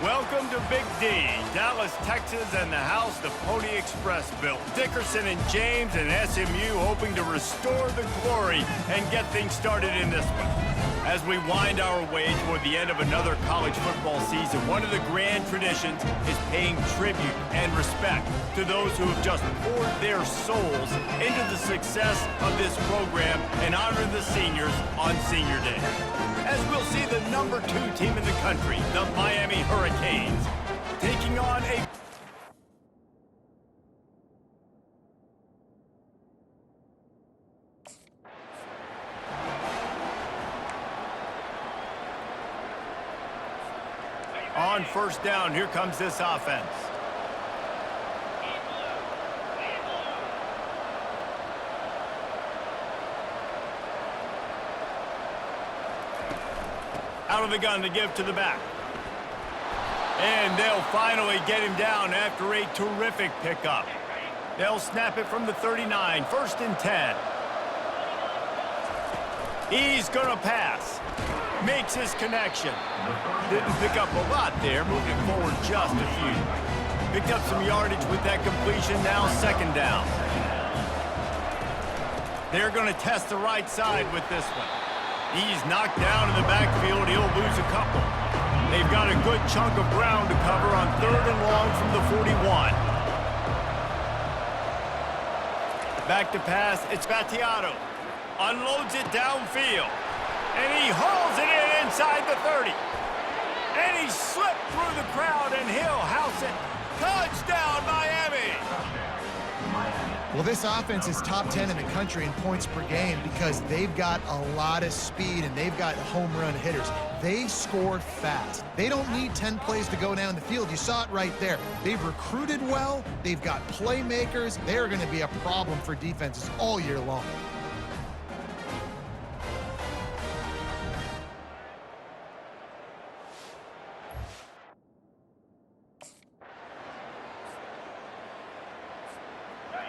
Welcome to Big D, Dallas, Texas, and the house the Pony Express built. Dickerson and James and SMU hoping to restore the glory and get things started in this one. As we wind our way toward the end of another college football season, one of the grand traditions is paying tribute and respect to those who have just poured their souls into the success of this program and honor the seniors on Senior Day. As we'll see the #2 team in the country, the Miami Hurricanes, taking on a... On first down, here comes this offense. Out of the gun to give to the back. And they'll finally get him down after a terrific pickup. They'll snap it from the 39, 1st and 10. He's gonna pass. Makes his connection. Didn't pick up a lot there, moving forward just a few. Picked up some yardage with that completion, now 2nd down. They're gonna test the right side with this one. He's knocked down in the backfield. He'll lose a couple. They've got a good chunk of ground to cover on 3rd and long from the 41. Back to pass. It's Battiato. Unloads it downfield. And he hauls it in inside the 30. And he slipped through the crowd, and he'll house it. Touchdown, Miami! Well, this offense is top 10 in the country in points per game because they've got a lot of speed and they've got home run hitters. They score fast. They don't need 10 plays to go down the field. You saw it right there. They've recruited well. They've got playmakers. They're going to be a problem for defenses all year long.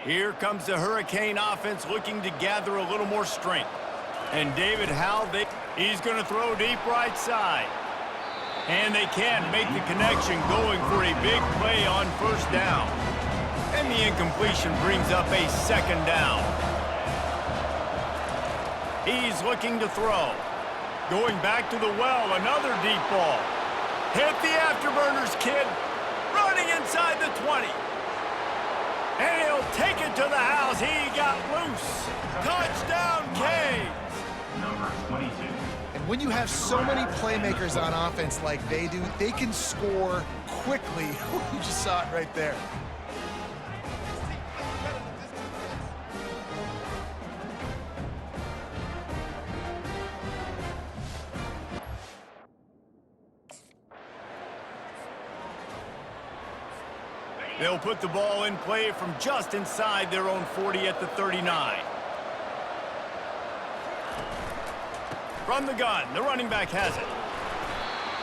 Here comes the Hurricane offense looking to gather a little more strength. And David Howell, he's going to throw deep right side. And they can't make the connection, going for a big play on 1st down. And the incompletion brings up a 2nd down. He's looking to throw. Going back to the well, another deep ball. Hit the afterburners, kid. Running inside the 20. And he'll take it to the house. He got loose. Touchdown, Canes. Number 22. And when you have so many playmakers on offense like they do, they can score quickly. You just saw it right there. They'll put the ball in play from just inside their own 40 at the 39. From the gun, the running back has it.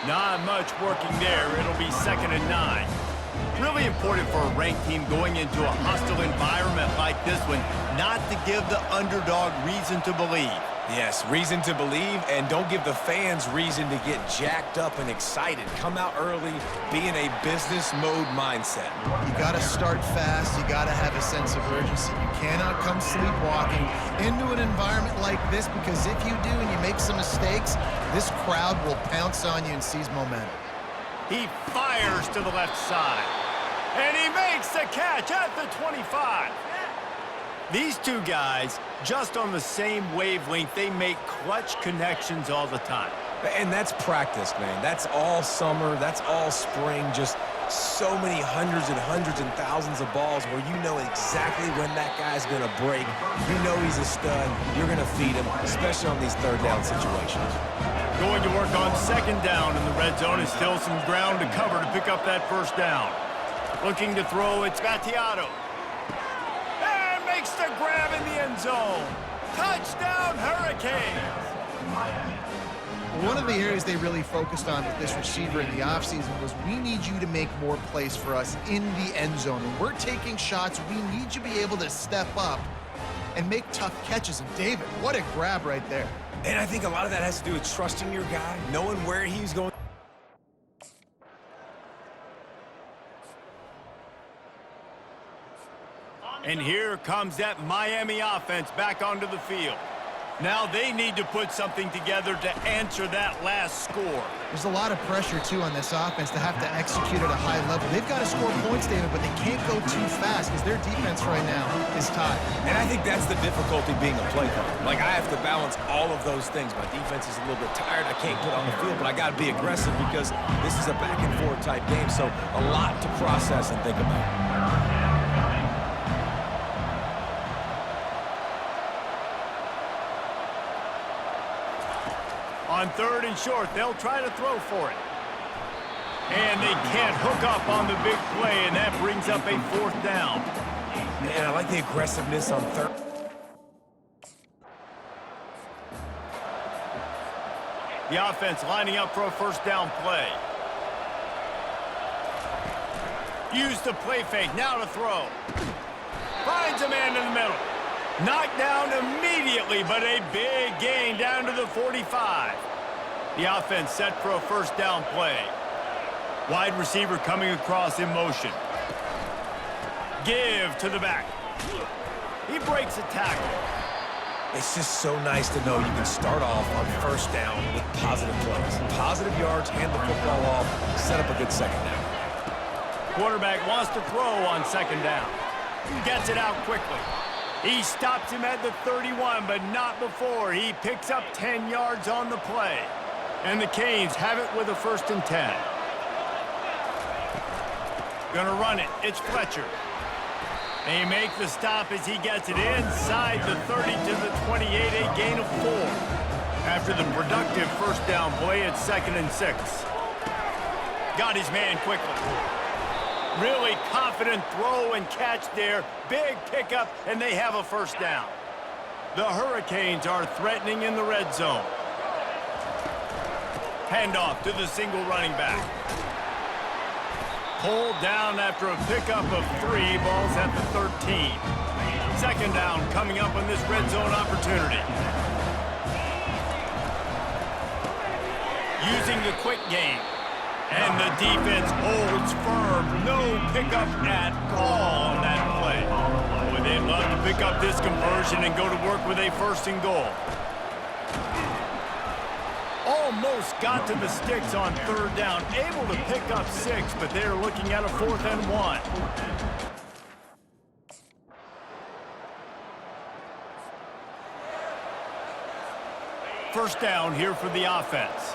Not much working there. It'll be 2nd and 9. Really important for a ranked team going into a hostile environment like this one, not to give the underdog reason to believe. Yes, reason to believe, and don't give the fans reason to get jacked up and excited. Come out early, be in a business mode mindset. You got to start fast. You got to have a sense of urgency. You cannot come sleepwalking into an environment like this, because if you do and you make some mistakes, this crowd will pounce on you and seize momentum. He fires to the left side, and he makes the catch at the 25. These two guys, just on the same wavelength, they make clutch connections all the time. And that's practice, man. That's all summer. That's all spring. Just so many hundreds and thousands of balls where you know exactly when that guy's going to break. You know he's a stud. You're going to feed him, especially on these 3rd down situations. Going to work on 2nd down in the red zone. Is still some ground to cover to pick up that 1st down. Looking to throw, it's Battiato. And makes the grab in the end zone. Touchdown, Hurricanes! One of the areas they really focused on with this receiver in the offseason was, we need you to make more plays for us in the end zone. When we're taking shots, we need you to be able to step up and make tough catches. And David, what a grab right there. And I think a lot of that has to do with trusting your guy, knowing where he's going. And here comes that Miami offense back onto the field. Now they need to put something together to answer that last score. There's a lot of pressure, too, on this offense to have to execute at a high level. They've got to score points, David, but they can't go too fast because their defense right now is tied. And I think that's the difficulty being a play caller. Like, I have to balance all of those things. My defense is a little bit tired. I can't put on the field, but I got to be aggressive because this is a back-and-forth type game, so a lot to process and think about. On 3rd and short, they'll try to throw for it. And they can't hook up on the big play, and that brings up a 4th down. Man, I like the aggressiveness on 3rd. The offense lining up for a 1st down play. Use the play fake, now to throw. Finds a man in the middle. Knocked down immediately, but a big gain down to the 45. The offense set for a 1st down play. Wide receiver coming across in motion. Give to the back. He breaks a tackle. It's just so nice to know you can start off on 1st down with positive plays. Positive yards, hand the football off, set up a good 2nd down. Quarterback wants to throw on 2nd down. Gets it out quickly. He stops him at the 31, but not before. He picks up 10 yards on the play. And the Canes have it with a 1st and 10. Gonna run it. It's Fletcher. They make the stop as he gets it inside the 30 to the 28, a gain of 4. After the productive 1st down play, it's 2nd and 6. Got his man quickly. Really confident throw and catch there. Big pickup, and they have a 1st down. The Hurricanes are threatening in the red zone. Handoff to the single running back. Pulled down after a pickup of 3. Ball's at the 13. 2nd down coming up on this red zone opportunity. Using the quick game. And the defense holds firm. No pickup at all on that play. Boy, they'd love to pick up this conversion and go to work with a 1st and goal. Almost got to the sticks on 3rd down. Able to pick up 6, but they're looking at a 4th and 1. First down here for the offense.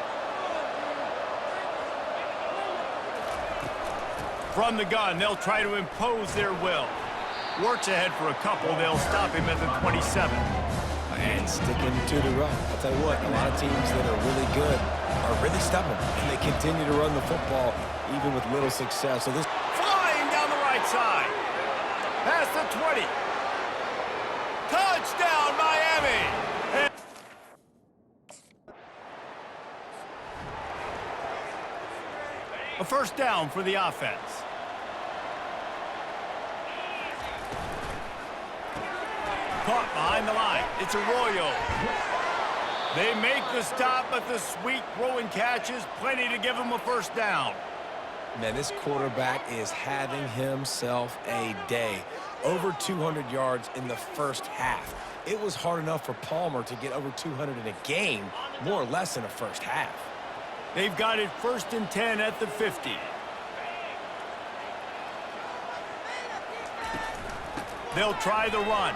From the gun, they'll try to impose their will. Works ahead for a couple. They'll stop him at the 27. And sticking to the run. I'll tell you what, a lot of teams that are really good are really stubborn, and they continue to run the football even with little success. So this flying down the right side. Past the 20. Touchdown, Miami! A 1st down for the offense. Caught behind the line. It's Arroyo. They make the stop, but the sweet throw and catch is plenty to give them a 1st down. Man, this quarterback is having himself a day. Over 200 yards in the 1st half. It was hard enough for Palmer to get over 200 in a game, more or less in a 1st half. They've got it 1st and 10 at the 50. They'll try the run.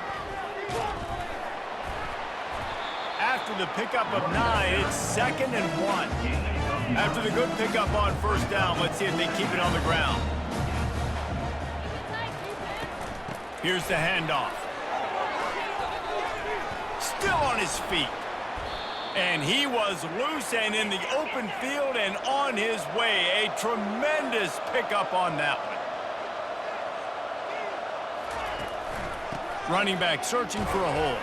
After the pickup of 9, it's 2nd and 1. After the good pickup on 1st down, let's see if they keep it on the ground. Here's the handoff. Still on his feet. And he was loose and in the open field and on his way. A tremendous pickup on that one. Running back searching for a hole.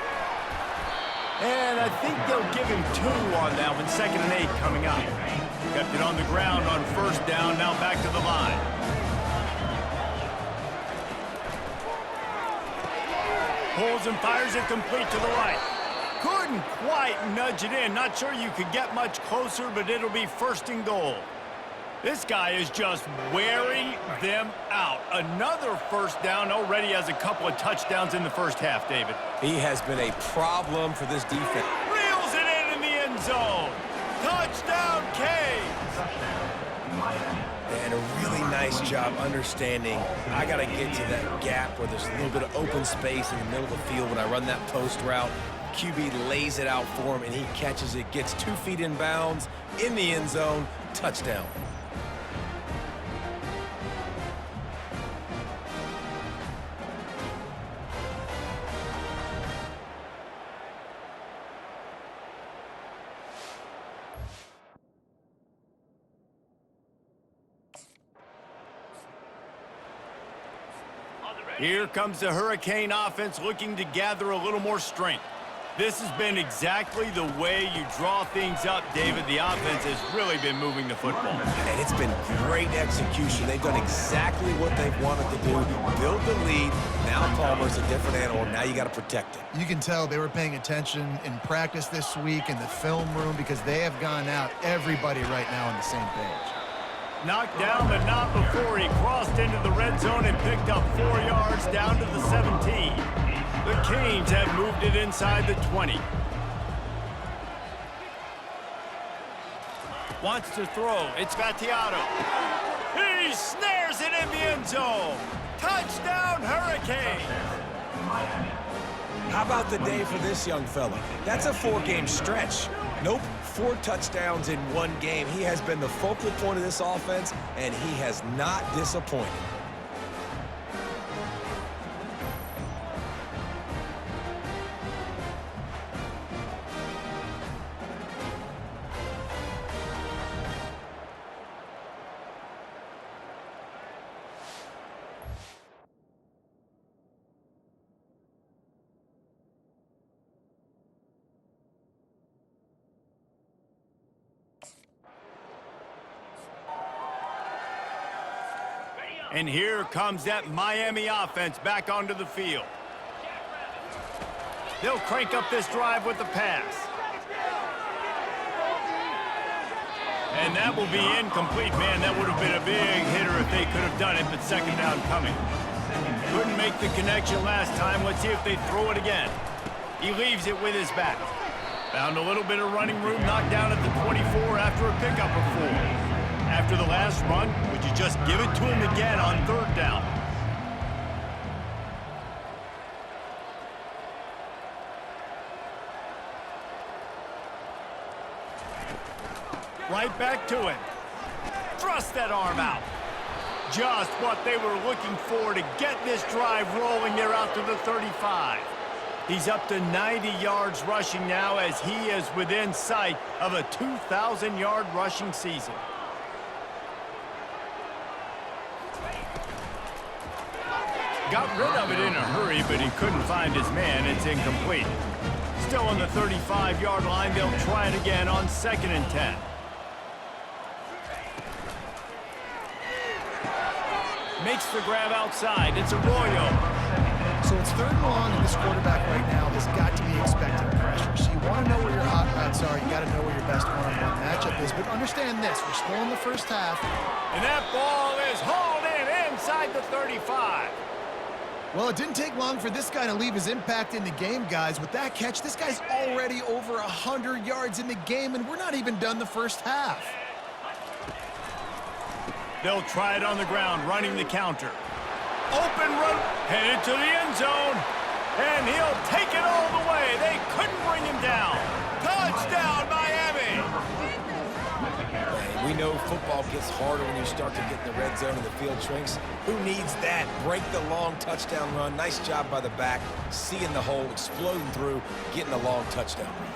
And I think they'll give him 2 on that one. 2nd and 8 coming up. Kept it on the ground on 1st down. Now back to the line. Pulls and fires it complete to the right. Couldn't quite nudge it in. Not sure you could get much closer, but it'll be 1st and goal. This guy is just wearing them out. Another first down, already has a couple of touchdowns in the first half, David. He has been a problem for this defense. Reels it in the end zone. Touchdown, Canes. And a really nice job understanding I got to get to that gap where there's a little bit of open space in the middle of the field when I run that post route. QB lays it out for him, and he catches it, gets 2 feet in bounds, in the end zone, touchdown. Here comes the Hurricane offense looking to gather a little more strength. This has been exactly the way you draw things up, David. The offense has really been moving the football. And it's been great execution. They've done exactly what they've wanted to do. Build the lead. Now Palmer's a different animal. Now you got to protect it. You can tell they were paying attention in practice this week in the film room because they have gone out, everybody right now on the same page. Knocked down, but not before he crossed into the red zone and picked up 4 yards down to the 17. The Canes have moved it inside the 20. Wants to throw. It's Vattiato. He snares it in the end zone. Touchdown, Hurricanes. How about the day for this young fella? That's a 4-game stretch. Nope, 4 touchdowns in 1 game. He has been the focal point of this offense, and he has not disappointed. And here comes that Miami offense back onto the field. They'll crank up this drive with the pass. And that will be incomplete. Man, that would have been a big hitter if they could have done it, but second down coming. Couldn't make the connection last time. Let's see if they throw it again. He leaves it with his back. Found a little bit of running room, knocked down at the 24 after a pickup of 4. After the last run, would you just give it to him again on 3rd down? Right back to it. Thrust that arm out. Just what they were looking for to get this drive rolling there out to the 35. He's up to 90 yards rushing now as he is within sight of a 2,000-yard rushing season. Got rid of it in a hurry, but he couldn't find his man. It's incomplete. Still on the 35-yard line. They'll try it again on 2nd and 10. Makes the grab outside. It's Arroyo. So it's 3rd and long, and this quarterback right now has got to be expecting pressure. So you want to know where your hot routes are. You got to know where your best one-on-one matchup is. But understand this, we're still in the first half. And that ball is hauled in inside the 35. Well, it didn't take long for this guy to leave his impact in the game, guys. With that catch, this guy's already over 100 yards in the game, and we're not even done the first half. They'll try it on the ground, running the counter. Open run, headed to the end zone, and he'll take it all the way. They couldn't bring him down. Touchdown, Miami! We know football gets harder when you start to get in the red zone and the field shrinks. Who needs that? Break the long touchdown run. Nice job by the back, seeing the hole, exploding through, getting the long touchdown run.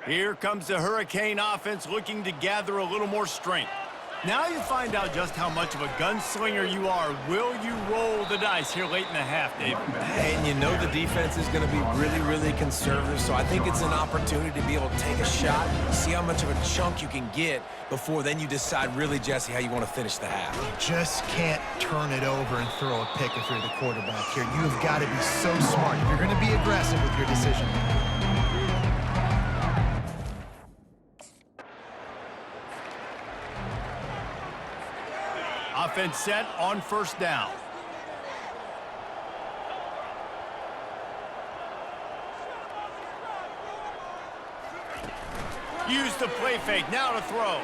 Here comes the Hurricane offense looking to gather a little more strength. Now you find out just how much of a gunslinger you are. Will you roll the dice here late in the half, David? And you know the defense is going to be really, really conservative, so I think it's an opportunity to be able to take a shot, see how much of a chunk you can get before then you decide really, Jesse, how you want to finish the half. You just can't turn it over and throw a pick if you're the quarterback here. You've got to be so smart if you're going to be aggressive with your decision. Offense set on first down. Use the play fake, now to throw.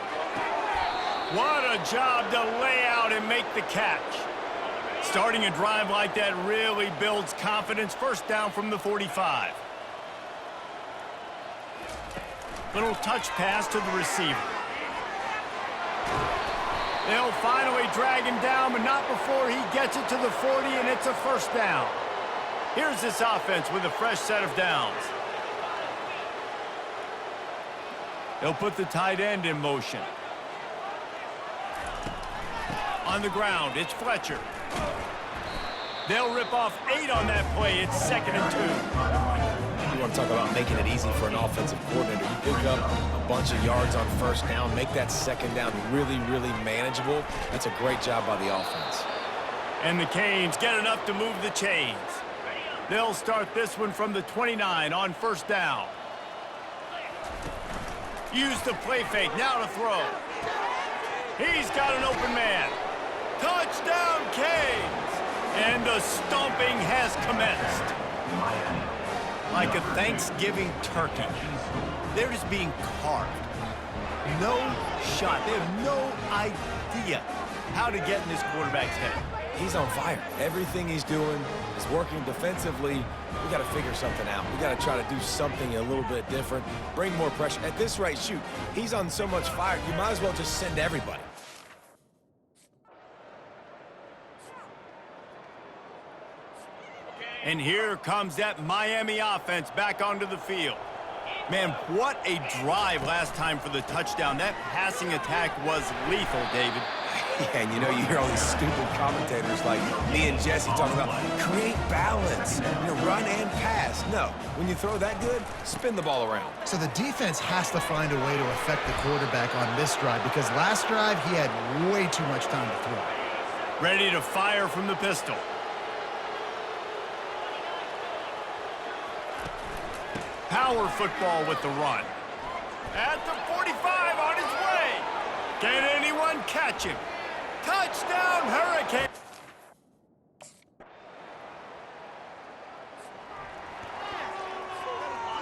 What a job to lay out and make the catch. Starting a drive like that really builds confidence. First down from the 45. Little touch pass to the receiver. They'll finally drag him down, but not before he gets it to the 40, and it's a first down. Here's this offense with a fresh set of downs. They'll put the tight end in motion. On the ground, it's Fletcher. They'll rip off 8 on that play. It's 2nd and 2. You want to talk about making it easy for an offensive coordinator. You pick up a bunch of yards on first down, make that second down really, really manageable. That's a great job by the offense. And the Canes get enough to move the chains. They'll start this one from the 29 on first down. Use the play fake, now to throw. He's got an open man. Touchdown, Canes! And the stomping has commenced. Like a Thanksgiving turkey. They're just being carved. No shot. They have no idea how to get in this quarterback's head. He's on fire. Everything he's doing is working defensively. We got to figure something out. We got to try to do something a little bit different, bring more pressure. At this rate, shoot, he's on so much fire, you might as well just send everybody. And here comes that Miami offense back onto the field. Man, what a drive last time for the touchdown. That passing attack was lethal, David. Yeah, and you know, you hear all these stupid commentators like me and Jesse talking about create balance, run and pass. No, when you throw that good, spin the ball around. So the defense has to find a way to affect the quarterback on this drive because last drive he had way too much time to throw. Ready to fire from the pistol. Power football with the run. At the 45 on his way. Can anyone catch him? Touchdown, Hurricane!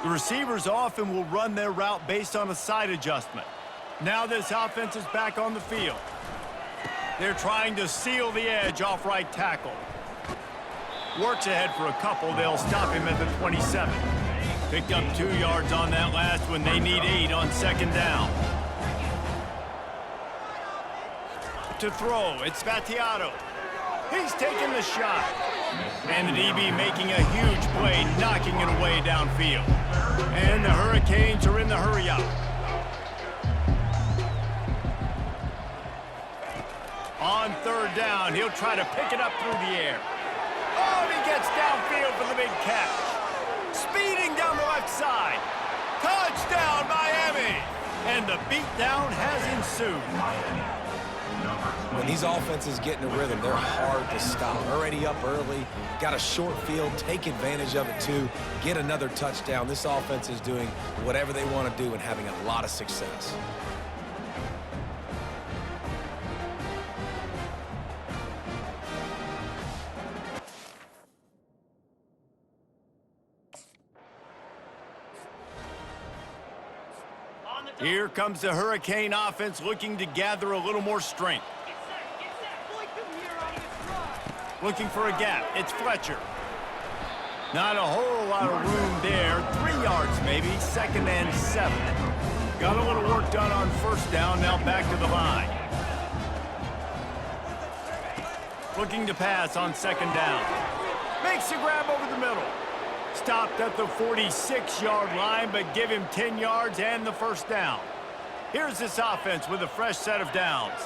The receivers often will run their route based on a side adjustment. Now this offense is back on the field. They're trying to seal the edge off right tackle. Works ahead for a couple. They'll stop him at the 27. Picked up 2 yards on that last one. They need 8 on second down. To throw, it's Vattiato. He's taking the shot. And the DB making a huge play, knocking it away downfield. And the Hurricanes are in the hurry-up. On third down, he'll try to pick it up through the air. Oh, and he gets downfield for the big catch. Speeding down the left side. Touchdown, Miami! And the beatdown has ensued. When these offenses get in a rhythm, they're hard to stop. Already up early, got a short field, take advantage of it too, get another touchdown. This offense is doing whatever they want to do and having a lot of success. Here comes the Hurricane offense looking to gather a little more strength. Looking for a gap. It's Fletcher. Not a whole lot of room there. 3 yards maybe. 2nd and 7. Got a little work done on first down. Now back to the line. Looking to pass on second down. Makes a grab over the middle. Stopped at the 46-yard line, but give him 10 yards and the first down. Here's this offense with a fresh set of downs.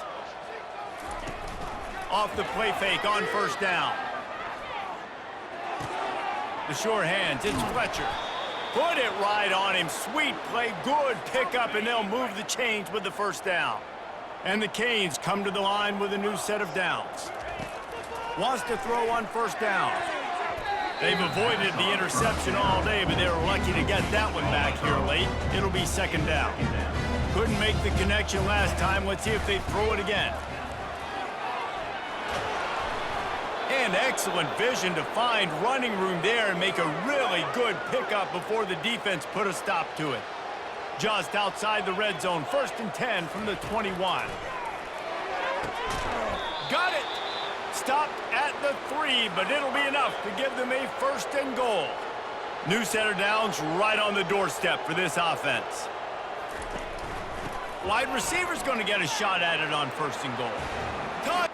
Off the play fake on first down. The short hands, it's Fletcher. Put it right on him. Sweet play, good pickup, and they'll move the chains with the first down. And the Canes come to the line with a new set of downs. Wants to throw on first down. They've avoided the interception all day, but they were lucky to get that one back here late. It'll be second down. Couldn't make the connection last time. Let's see if they throw it again. And excellent vision to find running room there and make a really good pickup before the defense put a stop to it. Just outside the red zone, 1st and 10 from the 21. Got it! Stopped at the 3, but it'll be enough to give them a 1st and goal. New set of downs right on the doorstep for this offense. Wide receiver's going to get a shot at it on 1st and goal. Touch!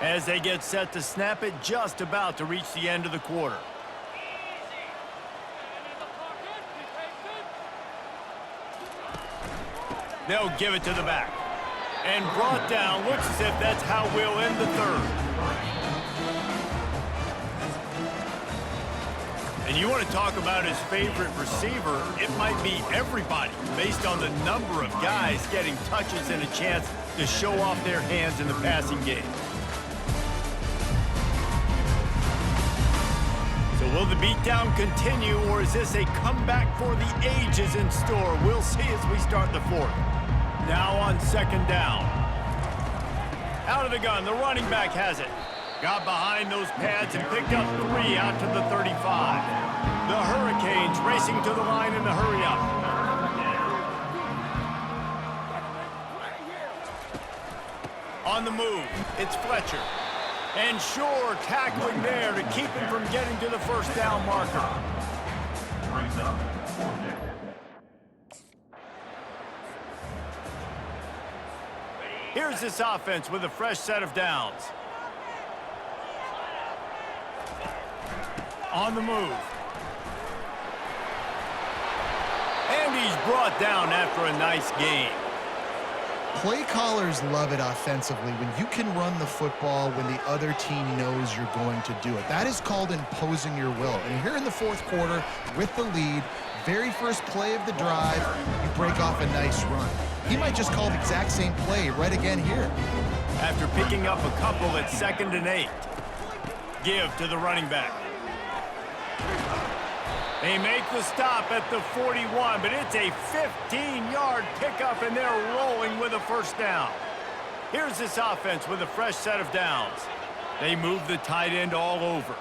As they get set to snap it, just about to reach the end of the quarter. They'll give it to the back. And brought down, looks as if that's how we'll end the third. And you want to talk about his favorite receiver, it might be everybody, based on the number of guys getting touches and a chance to show off their hands in the passing game. So will the beatdown continue, or is this a comeback for the ages in store? We'll see as we start the fourth. Now on 2nd down. Out of the gun, the running back has it. Got behind those pads and picked up 3 out to the 35. The Hurricanes racing to the line in the hurry-up. On the move, it's Fletcher. And sure, tackling there to keep him from getting to the 1st down marker. Here's this offense with a fresh set of downs. On the move. And he's brought down after a nice gain. Play callers love it offensively when you can run the football when the other team knows you're going to do it. That is called imposing your will. And here in the 4th quarter with the lead, very first play of the drive, you break off a nice run. He might just call the exact same play right again here. After picking up a couple at 2nd and 8. Give to the running back. They make the stop at the 41, but it's a 15-yard pickup, and they're rolling with a 1st down. Here's this offense with a fresh set of downs. They move the tight end all over.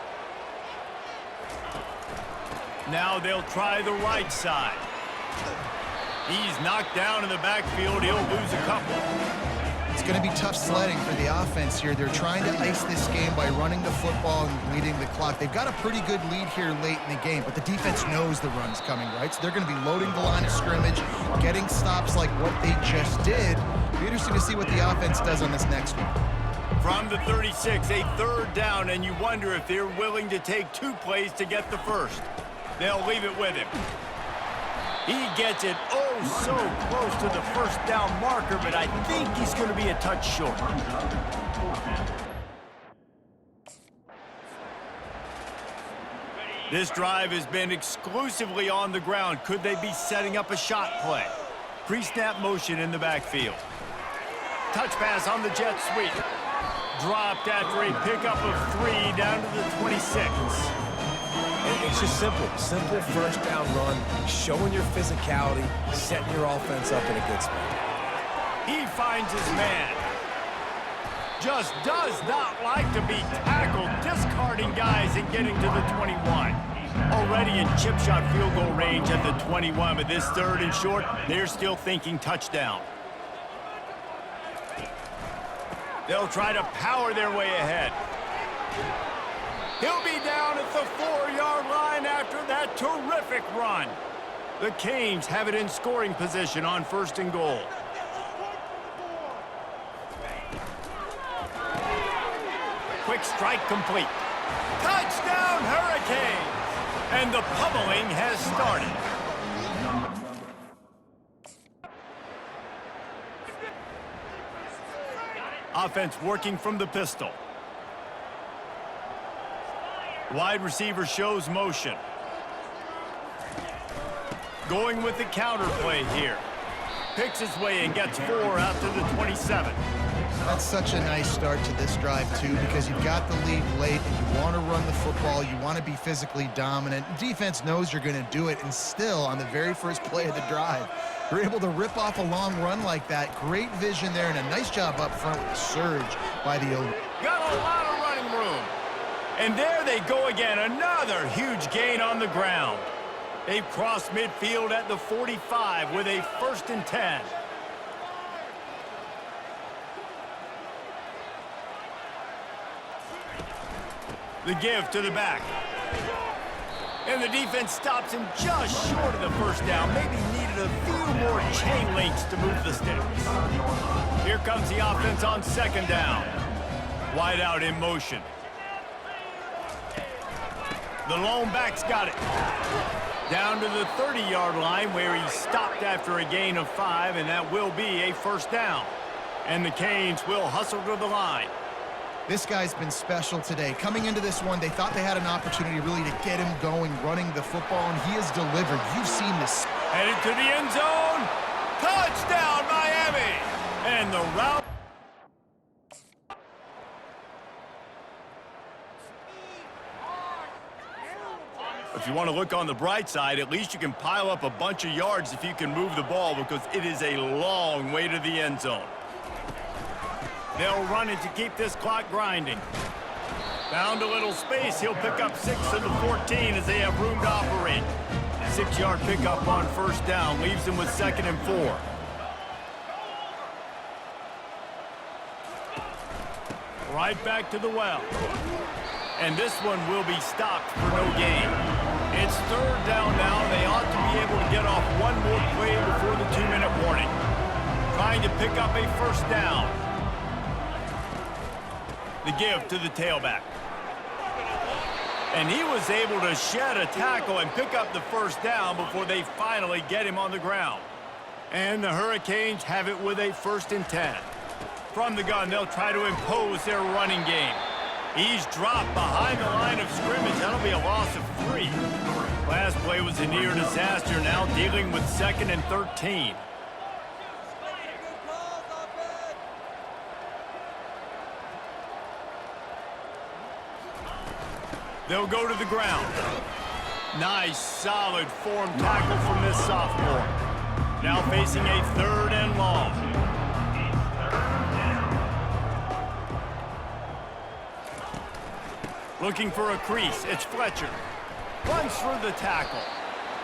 Now they'll try the right side. He's knocked down in the backfield. He'll lose a couple. It's going to be tough sledding for the offense here. They're trying to ice this game by running the football and leading the clock. They've got a pretty good lead here late in the game, but the defense knows the run's coming, right? So they're going to be loading the line of scrimmage, getting stops like what they just did. It'll be interesting to see what the offense does on this next one. From the 36, a 3rd down, and you wonder if they're willing to take 2 plays to get the 1st. They'll leave it with him. He gets it so close to the 1st down marker, but I think he's going to be a touch short. This drive has been exclusively on the ground. Could they be setting up a shot play? Pre-snap motion in the backfield. Touch pass on the jet sweep. Dropped after a pickup of 3 down to the 26. It's just simple 1st down run, showing your physicality, setting your offense up in a good spot. He finds his man. Just does not like to be tackled, discarding guys and getting to the 21. Already in chip shot field goal range at the 21, but this 3rd and short, they're still thinking touchdown. They'll try to power their way ahead. He'll be down at the 4-yard line after that terrific run. The Canes have it in scoring position on 1st and goal. Quick strike complete. Touchdown, Hurricanes! And the pummeling has started. Offense working from the pistol. Wide receiver shows motion. Going with the counter play here. Picks his way and gets 4 out to the 27. That's such a nice start to this drive, too, because you've got the lead late and you want to run the football. You want to be physically dominant. Defense knows you're going to do it, and still, on the very first play of the drive, you're able to rip off a long run like that. Great vision there, and a nice job up front with the surge by the owner. Got a lot of running room. And there they go again, another huge gain on the ground. They've crossed midfield at the 45 with a 1st and 10. The give to the back. And the defense stops him just short of the first down. Maybe needed a few more chain links to move the sticks. Here comes the offense on 2nd down. Wide out in motion. The lone back's got it. Down to the 30-yard line where he stopped after a gain of 5, and that will be a 1st down. And the Canes will hustle to the line. This guy's been special today. Coming into this one, they thought they had an opportunity really to get him going, running the football, and he has delivered. You've seen this. Headed to the end zone. Touchdown, Miami! And the route. If you want to look on the bright side, at least you can pile up a bunch of yards if you can move the ball, because it is a long way to the end zone. They'll run it to keep this clock grinding. Found a little space. He'll pick up 6 of the 14 as they have room to operate. 6-yard pickup on 1st down leaves him with 2nd and 4. Right back to the well. And this one will be stopped for no gain. It's 3rd down now. They ought to be able to get off one more play before the 2-minute warning. Trying to pick up a 1st down. The give to the tailback. And he was able to shed a tackle and pick up the 1st down before they finally get him on the ground. And the Hurricanes have it with a 1st and 10. From the gun, they'll try to impose their running game. He's dropped behind the line of scrimmage. That'll be a loss of 3. Last play was a near disaster, now dealing with 2nd and 13. They'll go to the ground. Nice, solid form tackle from this sophomore. Now facing a 3rd and long. Looking for a crease. It's Fletcher. Runs through the tackle.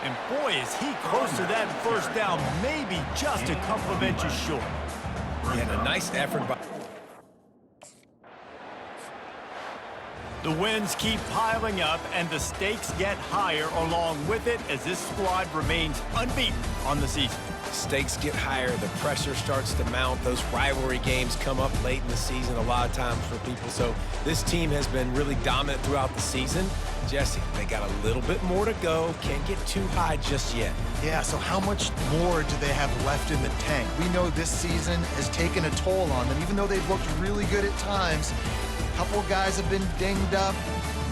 And boy, is he close to that 1st down, maybe just a couple of inches short. Yeah, a nice effort by... The wins keep piling up, and the stakes get higher along with it as this squad remains unbeaten on the season. Stakes get higher, the pressure starts to mount, those rivalry games come up late in the season a lot of times for people. So this team has been really dominant throughout the season. Jesse, they got a little bit more to go, can't get too high just yet. Yeah, so how much more do they have left in the tank? We know this season has taken a toll on them, even though they've looked really good at times. A couple guys have been dinged up.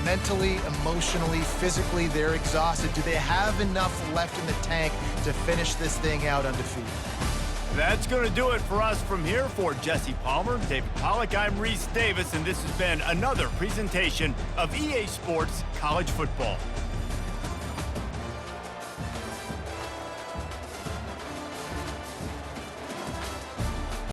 Mentally, emotionally, physically, they're exhausted. Do they have enough left in the tank to finish this thing out undefeated? That's going to do it for us from here. For Jesse Palmer, David Pollack, I'm Reese Davis, and this has been another presentation of EA Sports College Football.